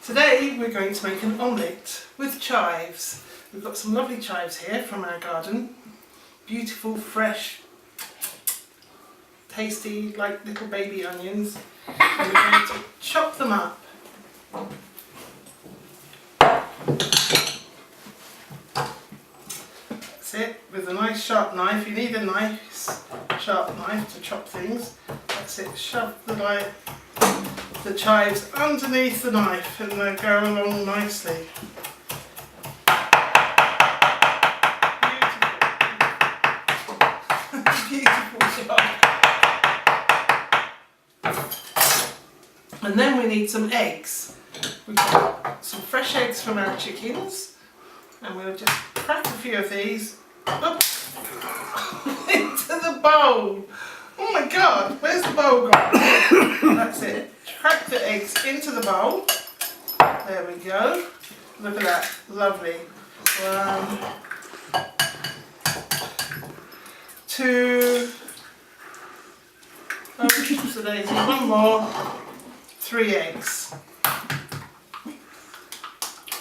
Today we're going to make an omelette with chives. We've got some lovely chives here from our garden. Beautiful, fresh, tasty, like little baby onions. And we're going to chop them up. That's it, with a nice sharp knife. You need a nice sharp knife to chop things. That's it, shove the chives underneath the knife and they go along nicely. Beautiful. Beautiful job. And then we need some eggs. We've got some fresh eggs from our chickens and we'll just crack a few of these up into the bowl. Oh my god, where's the bowl gone? That's it. Crack the eggs into the bowl. There we go. Look at that. Lovely. 1, 2, so there's one more, 3 eggs.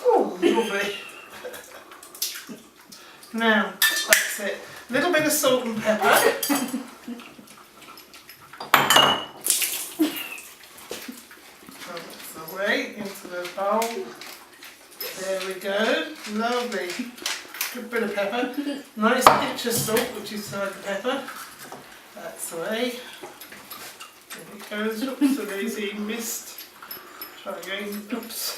Oh, lovely. Now, that's it. A little bit of salt and pepper. Away into the bowl. There we go. Lovely. Good bit of pepper. Nice pinch of salt, which is like the pepper. That's the way. There it goes. Oops, so easy. Missed. Try again. Oops.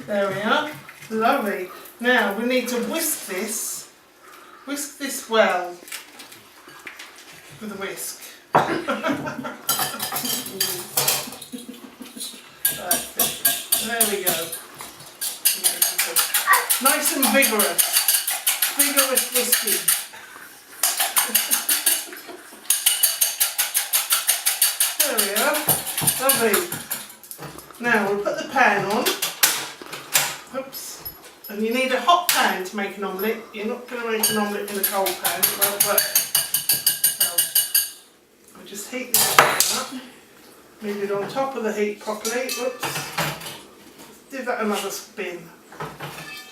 There we are. Lovely. Now we need to whisk this. Whisk this well with a whisk. There we go. Nice and vigorous. Vigorous whisking. There we are. Lovely. Now we'll put the pan on. Oops. And you need a hot pan to make an omelette. You're not going to make an omelette in a cold pan. It won't work. So we'll just heat this pan up. Move it on top of the heat properly. Whoops. Give that another spin.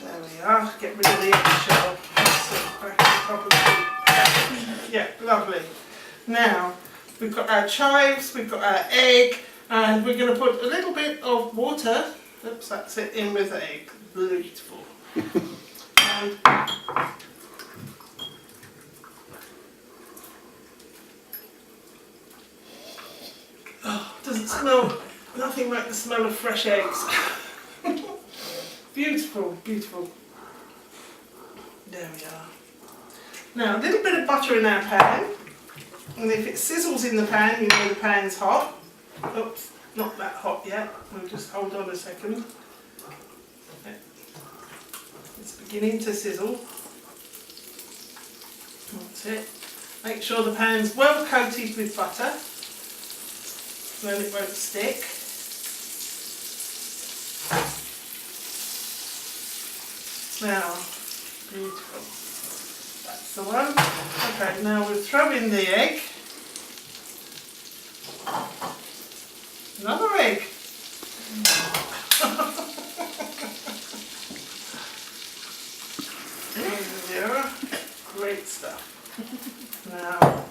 There we are. Get rid of the eggshell. Back on top of the heat. Yeah, lovely. Now, we've got our chives, we've got our egg, and we're going to put a little bit of water, oops, that's it, in with the egg. Beautiful. And doesn't smell nothing like the smell of fresh eggs. Beautiful, beautiful. There we are. Now a little bit of butter in our pan, and if it sizzles in the pan, you know the pan's hot. Oops, not that hot yet. We'll just hold on a second. It's beginning to sizzle. That's it. Make sure the pan's well coated with butter, then it won't stick. Now, beautiful. That's the one. Okay, now we'll throw in the egg. Another egg. There we are. Great stuff. Now,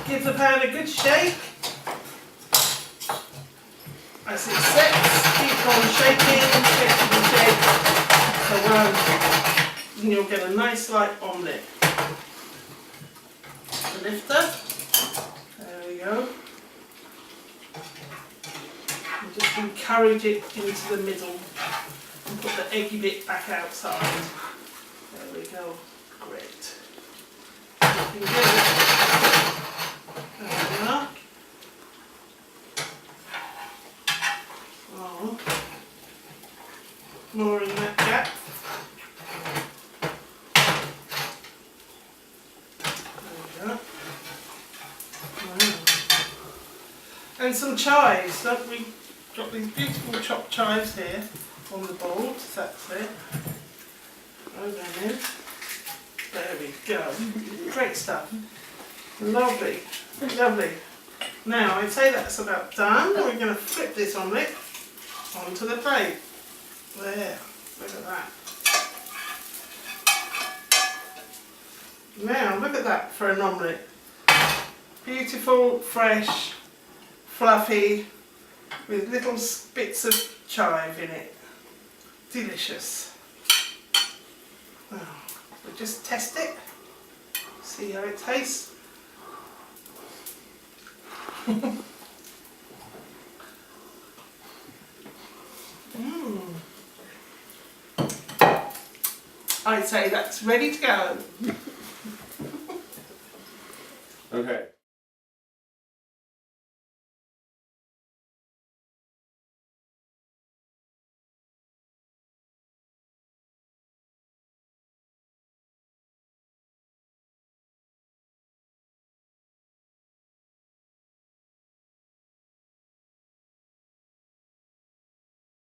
give the pan a good shake. As it sets, keep on shaking and shake. So and you'll get a nice light omelette. The lifter. There we go. And just encourage it into the middle and put the eggy bit back outside. There we go. Great. Looking good. There we are. Oh. More in that gap. There we go. Wow. And some chives. Look, we've got these beautiful chopped chives here on the board. That's it. Throw them in. There we go. Great stuff. Lovely. Lovely. Now I'd say that's about done. We're going to flip this omelette onto the plate. There, look at that. Now look at that for an omelette. Beautiful, fresh, fluffy, with little bits of chive in it. Delicious. Now, we'll just test it, see how it tastes. I'd say that's ready to go. Okay.